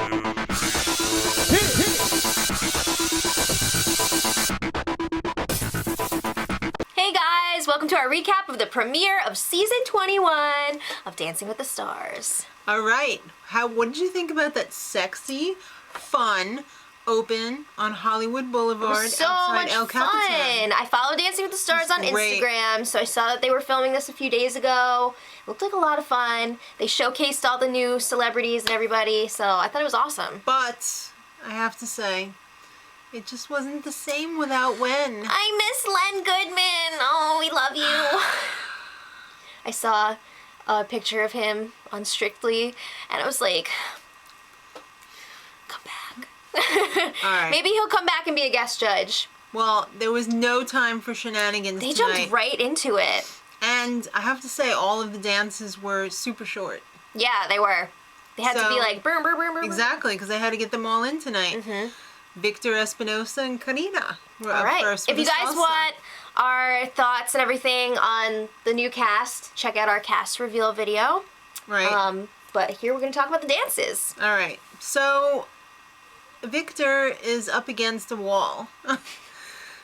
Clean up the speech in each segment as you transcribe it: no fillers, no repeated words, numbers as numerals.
Hey guys, welcome to our recap of the premiere of season 21 of Dancing with the Stars. All right, what did you think about that sexy, fun open on Hollywood Boulevard So outside much El Capitan? fun! I follow Dancing with the Stars on great. Instagram, so I saw that they were filming this a few days ago. It looked like a lot of fun. They showcased all the new celebrities and everybody, so I thought it was awesome. But I have to say, it just wasn't the same without Wen. I miss Len Goodman. Oh, we love you. I saw a picture of him on Strictly, and I was like, come back. All right. Maybe he'll come back and be a guest judge. Well, there was no time for shenanigans They tonight. jumped right into it. And I have to say, all of the dances were super short. Yeah, they were. They had to be like, boom, boom, boom, boom. Exactly, because they had to get them all in tonight. Mm-hmm. Victor Espinosa and Karina were All up right. first. If you guys want our thoughts and everything on the new cast, check out our cast reveal video. Right. But here we're going to talk about the dances. All right. So Victor is up against a wall.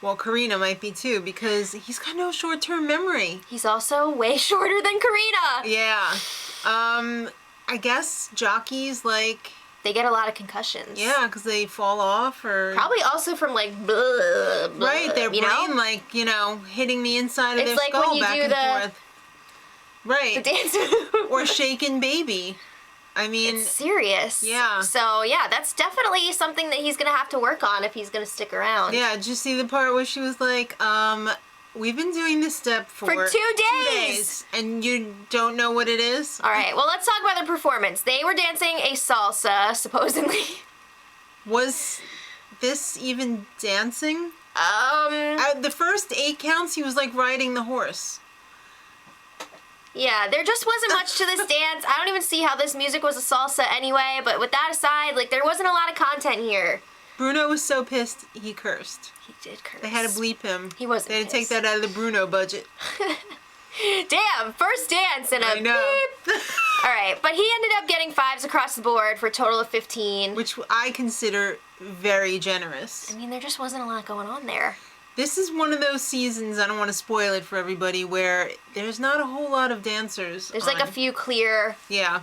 Well, Karina might be too, because he's got no short-term memory. He's also way shorter than Karina. Yeah. I guess jockeys, like... They get a lot of concussions. Yeah, because they fall off or... Probably also from like, blah, blah, Right, their brain, know? like, hitting the inside of It's their like skull when you back do and forth. Right. The dance move. Or shaken baby. I mean... It's serious. Yeah. So, yeah, that's definitely something that he's going to have to work on if he's going to stick around. Yeah, did you see the part where she was like, we've been doing this step for 2 days. And you don't know what it is? All right, well, let's talk about their performance. They were dancing a salsa, supposedly. Was this even dancing? The first 8 counts, he was like riding the horse. Yeah, there just wasn't much to this dance. I don't even see how this music was a salsa anyway, but with that aside, like, there wasn't a lot of content here. Bruno was so pissed, he cursed. He did curse. They had to bleep him. He wasn't They had to take pissed. that out of the Bruno budget. Damn, first dance and a I know. beep. All right, but he ended up getting 5s across the board for a total of 15. Which I consider very generous. I mean, there just wasn't a lot going on there. This is one of those seasons, I don't want to spoil it for everybody, where there's not a whole lot of dancers. There's like a few clear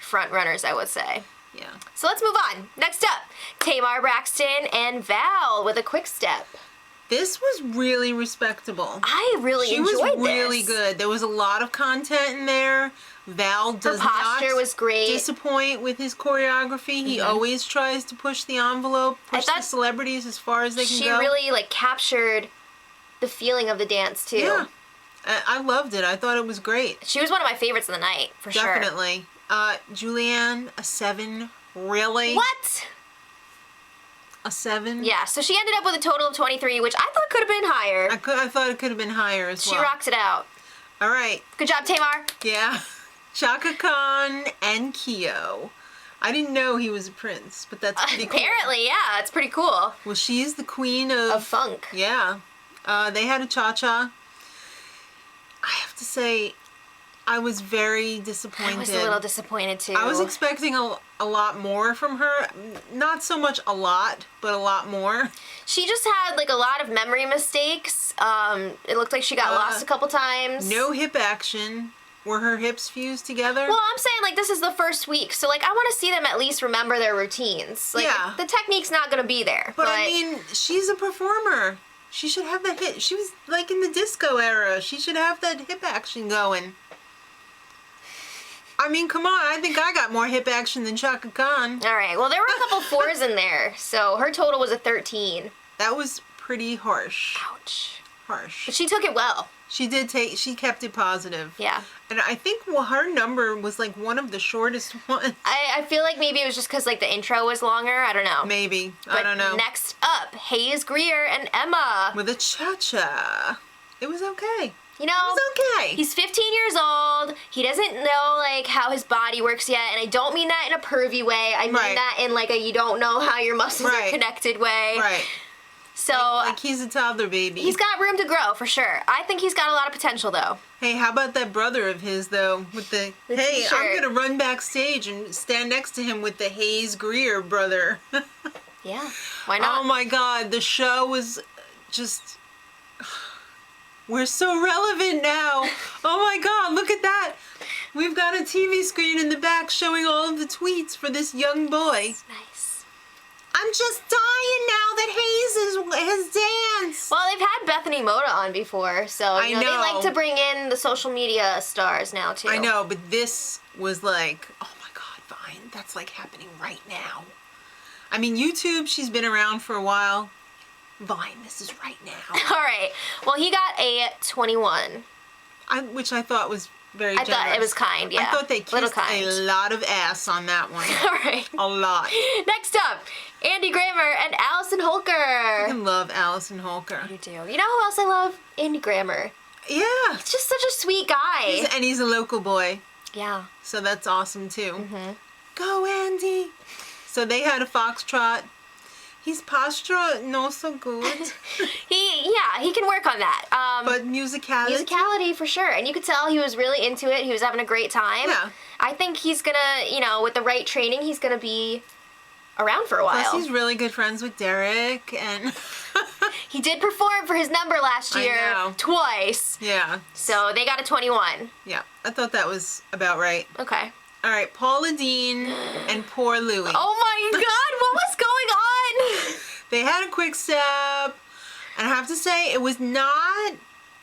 front runners, I would say. Yeah. So let's move on. Next up, Tamar Braxton and Val with a quick step. This was really respectable. I really enjoyed this. She was really good. There was a lot of content in there. Val does Her posture was great. Disappoint with his choreography. He always tries to push the envelope, push the celebrities as far as they can go. She really like captured the feeling of the dance too. Yeah. I loved it. I thought it was great. She was one of my favorites of the night, for sure. Definitely. Julianne, a 7. Really? What? A 7? Yeah, so she ended up with a total of 23, which I thought could have been higher. I thought it could have been higher as well. She rocks it out. All right. Good job, Tamar. Yeah. Chaka Khan and Keo. I didn't know he was a prince, but that's pretty cool. Apparently, yeah, it's pretty cool. Well, she's the queen of funk. Yeah. They had a cha-cha. I have to say, I was very disappointed. I was a little disappointed too. I was expecting a lot more from her. Not so much a lot, but a lot more. She just had like a lot of memory mistakes. It looked like she got lost a couple times. No hip action. Were her hips fused together? Well, I'm saying like this is the first week, so like I want to see them at least remember their routines. Like, yeah. The technique's not gonna be there. But I mean, she's a performer. She should have that hip. She was like in the disco era. She should have that hip action going. I mean, come on. I think I got more hip action than Chaka Khan. All right. Well, there were a couple 4s in there, so her total was a 13. That was pretty harsh. Ouch. Harsh. But she took it well. She kept it positive. Yeah. And I think her number was like one of the shortest ones. I feel like maybe it was just because like the intro was longer. I don't know. Maybe. But I don't know. Next up, Hayes Greer and Emma. With a cha-cha. It was okay. You know, it was okay. He's 15 years old. He doesn't know like how his body works yet, and I don't mean that in a pervy way. I mean that in like a you don't know how your muscles are connected way. Right. So Like he's a toddler baby. he's got room to grow for sure. I think he's got a lot of potential though. Hey, how about that brother of his though? With the hey, t-shirt. I'm gonna run backstage and stand next to him with the Hayes Greer brother. Yeah, why not? Oh my God, the show was just. We're so relevant now. Oh my God, look at that. We've got a TV screen in the back showing all of the tweets for this young boy. Nice. I'm just dying now that Hayes has danced. Well, they've had Bethany Moda on before, so you know, they like to bring in the social media stars now too. I know, but this was like, oh my God, Vine, that's like happening right now. I mean, YouTube, she's been around for a while. Vine, this is right now. All right. Well, he got a 21. Which I thought was very I generous. thought it was kind, yeah. I thought they kissed a lot of ass on that one. All right. A lot. Next up, Andy Grammer and Allison Holker. I love Allison Holker. You do. You know who else I love? Andy Grammer. Yeah. He's just such a sweet guy. And he's a local boy. Yeah. So that's awesome too. Go Andy. So they had a foxtrot. His posture not so good. he can work on that. But musicality. Musicality for sure. And you could tell he was really into it. He was having a great time. Yeah. I think he's gonna, you know, with the right training, he's gonna be around for a while. Plus he's really good friends with Derek and he did perform for his number last year twice. Yeah. So they got a 21. Yeah. I thought that was about right. Okay. All right, Paula Dean and poor Louie. Oh my God, what was going on? They had a quick step, and I have to say, it was not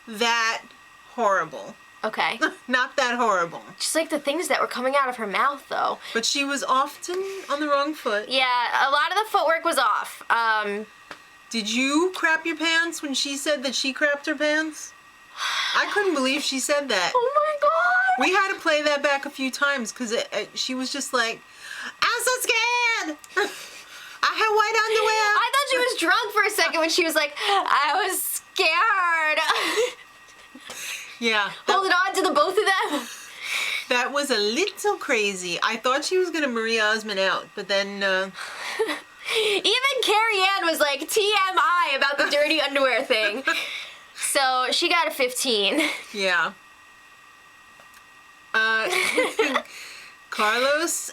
that horrible. Okay. Not that horrible. Just like the things that were coming out of her mouth, though. But she was often on the wrong foot. Yeah, a lot of the footwork was off. Did you crap your pants when she said that she crapped her pants? I couldn't believe she said that. Oh my God. We had to play that back a few times because she was just like, I'm so scared. I have white underwear. I thought she was drunk for a second when she was like, I was scared. Yeah. Holding on to the both of them. That was a little crazy. I thought she was going to Marie Osmond out, but then... Even Carrie Ann was like, TMI about the dirty underwear thing. So she got a 15. Yeah. Carlos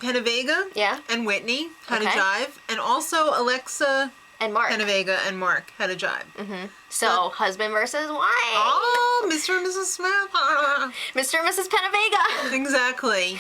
Penavega and Whitney had a jive, and also Alexa and Mark and Mark had a jive. So husband versus wife. Oh, Mr. and Mrs. Smith. Mr. and Mrs. Penavega. Exactly.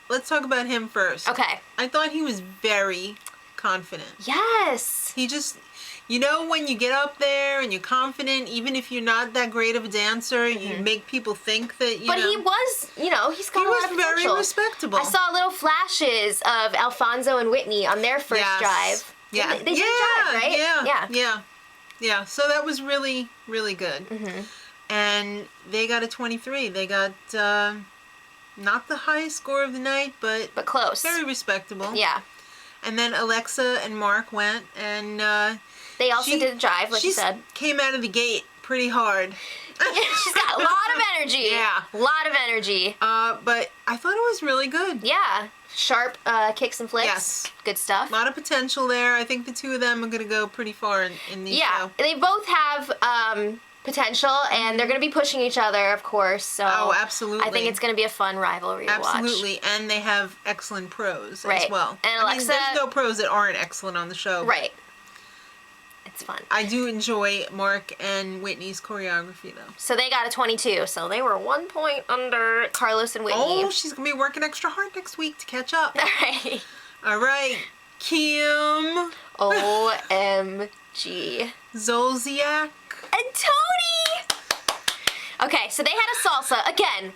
Let's talk about him first. Okay. I thought he was very confident. Yes. He just... You know, when you get up there and you're confident, even if you're not that great of a dancer, you make people think that, you know. But he was, you know, he's got a lot of potential. He was very respectable. I saw little flashes of Alfonso and Whitney on their first drive. Yeah. They did drive, right? Yeah. So that was really, really good. And they got a 23. They got not the highest score of the night, but close. Very respectable. Yeah. And then Alexa and Mark went, and they also did a jive, like you said. She came out of the gate pretty hard. She's got a lot of energy. Yeah. A lot of energy. But I thought it was really good. Yeah. Sharp kicks and flicks. Yes. Good stuff. A lot of potential there. I think the two of them are going to go pretty far in the show. They both have potential, and they're going to be pushing each other, of course. So absolutely. I think it's going to be a fun rivalry to watch. Absolutely. And they have excellent pros as well. And Alexa... there's no pros that aren't excellent on the show. Right. It's fun. I do enjoy Mark and Whitney's choreography, though. So they got a 22. So they were 1 point under Carlos and Whitney. Oh, she's going to be working extra hard next week to catch up. All right. Kim. OMG. Zolciak. And Tony! Okay, so they had a salsa. Again,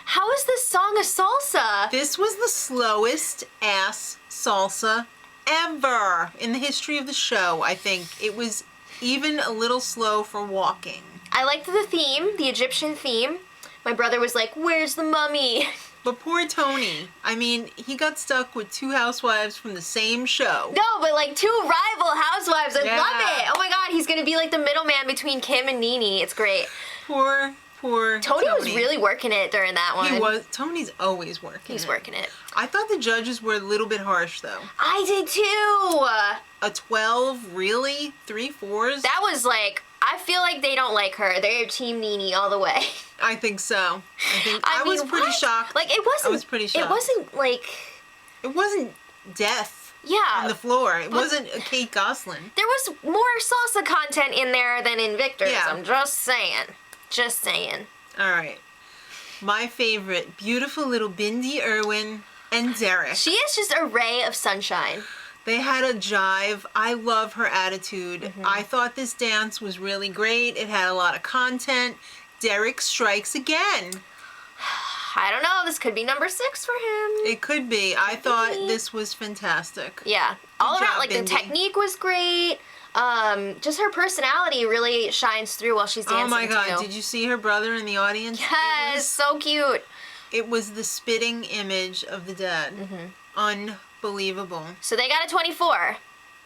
how is this song a salsa? This was the slowest ass salsa ever in the history of the show, I think. It was even a little slow for walking. I liked the theme, the Egyptian theme. My brother was like, where's the mummy? But poor Tony, I mean, he got stuck with two housewives from the same show. No, but like two rival housewives. I love it. Oh my God, he's going to be like the middleman between Kim and Nene. It's great. Poor poor Tony was really working it during that one. He was. Tony's always working He's working it. I thought the judges were a little bit harsh, though. I did too. A 12? Really? 3 4s? That was like, I feel like they don't like her. They're Team Nene all the way. I think so. I was mean, pretty what? shocked. Like, it wasn't. I was pretty shocked. It wasn't like. It wasn't death. Yeah. On the floor. It wasn't a Kate Gosselin. There was more salsa content in there than in Victor's. Yeah. I'm just saying. Just saying. All right. My favorite, beautiful little Bindi Irwin and Derek. She is just a ray of sunshine. They had a jive. I love her attitude. Mm-hmm. I thought this dance was really great. It had a lot of content. Derek strikes again. I don't know. This could be number 6 for him. It could be. I thought this was fantastic. Yeah. All Good around, job, like, Bindi. the technique was great. Just her personality really shines through while she's dancing, Oh my God! too. Did you see her brother in the audience? Yes, so cute. It was the spitting image of the dead. Unbelievable. So they got a 24.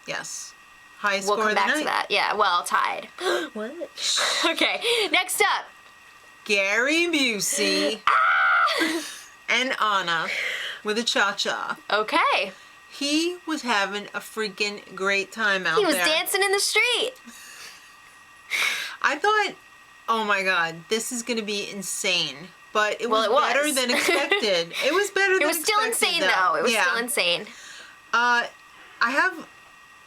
Yes. Highest score We'll come of the back night. to that. Yeah, well, tied. What? Okay, next up. Gary Busey and Anna with a cha-cha. Okay. He was having a freaking great time out there. He was dancing in the street. I thought, oh my God, this is going to be insane. But it was Well, it better was. than expected. It was better than expected. It was still insane, though. It was still insane. I have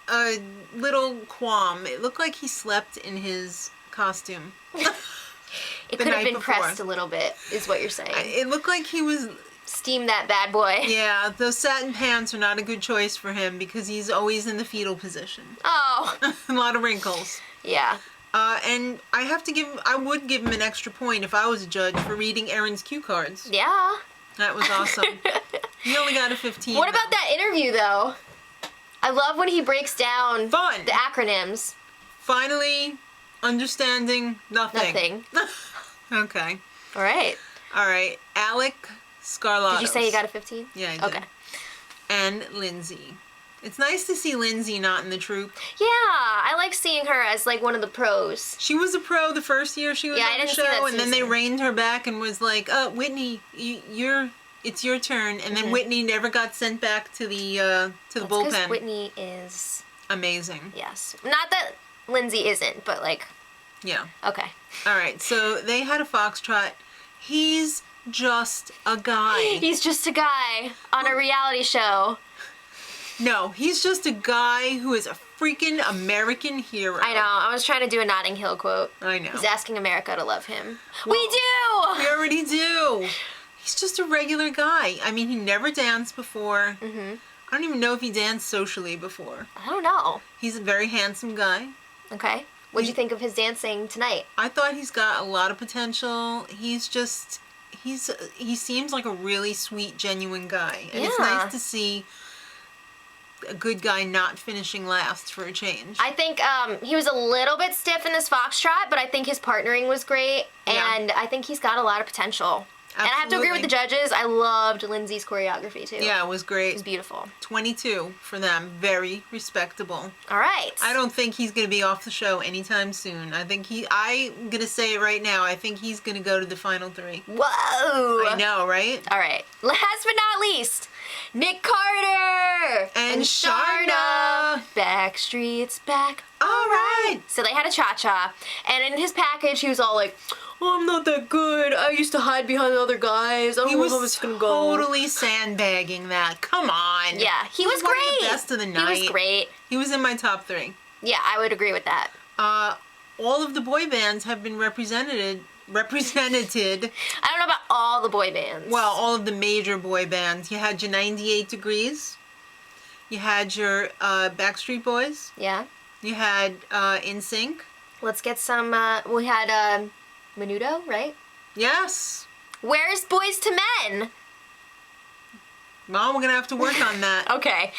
a little qualm. It looked like he slept in his costume. It the could have night been before. pressed a little bit, is what you're saying. It looked like he was... Steam that bad boy. Yeah, those satin pants are not a good choice for him because he's always in the fetal position. Oh. A lot of wrinkles. Yeah. And I would give him an extra point if I was a judge for reading Erin's cue cards. Yeah. That was awesome. He only got a 15. What about that interview, though? I love when he breaks down Fun. the acronyms. Finally, understanding nothing. Okay. All right. All right. Alec Scarlatos. Did you say you got a 15? Yeah, I did. Okay. And Lindsay. It's nice to see Lindsay not in the troupe. Yeah, I like seeing her as like one of the pros. She was a pro the first year she was Yeah, I on the didn't see show, that and then they season. reined her back and was like, Whitney, it's your turn." And then Whitney never got sent back to the That's bullpen. because Whitney is, Amazing. yes. Not that Lindsay isn't, but like, Yeah. okay. All right. So they had a foxtrot. He's just a guy. He's just a guy on a reality show. No, he's just a guy who is a freaking American hero. I know. I was trying to do a Notting Hill quote. I know. He's asking America to love him. Well, we do! We already do. He's just a regular guy. I mean, he never danced before. I don't even know if he danced socially before. I don't know. He's a very handsome guy. Okay. What'd you think of his dancing tonight? I thought he's got a lot of potential. He seems like a really sweet, genuine guy. And it's Yeah. nice to see a good guy not finishing last for a change. I think he was a little bit stiff in this foxtrot, but I think his partnering was great, Yeah. and I think he's got a lot of potential. And I have to agree with the judges. I loved Lindsay's choreography too. Yeah, it was It great. was beautiful. 22 for them. Very respectable. All right. I don't think he's going to be off the show anytime soon. I'm going to say it right now. I think he's going to go to the final 3. Whoa. I know, right? All right. Last but not least, Nick Carter And Sharna. Backstreet's back. All right. So they had a cha-cha, and in his package, he was all like, "Oh, I'm not that good. I used to hide behind other guys. I don't He know was how it's gonna go." totally sandbagging that. Come on. Yeah, he was one of great. the best of the night. He was great. He was in my top 3. Yeah, I would agree with that. All of the boy bands have been represented. I don't know about all the boy bands. Well, all of the major boy bands. You had your 98 Degrees. You had your Backstreet Boys. yeah. You had NSYNC. Let's get some. We had Menudo, right? Yes. Where's Boys to Men? Well, we're gonna have to work on that. Okay.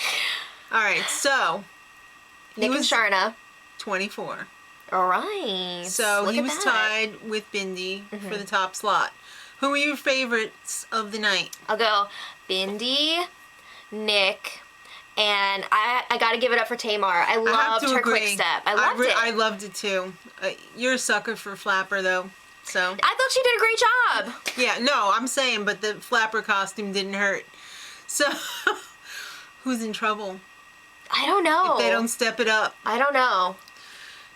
All right. So Nick and Sharna. 24. All right. So Look he at was that. tied with Bindi for the top slot. Who were your favorites of the night? I'll go Bindi, Nick, and I gotta give it up for Tamar. I I have loved to her agree. quick step. I loved it. I loved it too. You're a sucker for Flapper though. So I thought she did a great job. yeah, no, I'm saying, but the flapper costume didn't hurt. So who's in trouble I don't know. if they don't step it up? I don't know.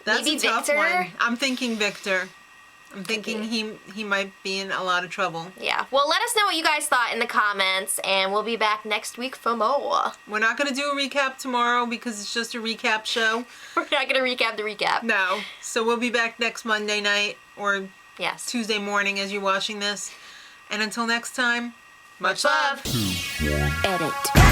That's Maybe a tough Victor? one. I'm thinking Victor. I'm thinking he might be in a lot of trouble. Yeah. Well, let us know what you guys thought in the comments, and we'll be back next week for more. We're not going to do a recap tomorrow because it's just a recap show. We're not going to recap the recap. No. So we'll be back next Monday night or Yes. Tuesday morning as you're watching this. And until next time, much love. love. Edit.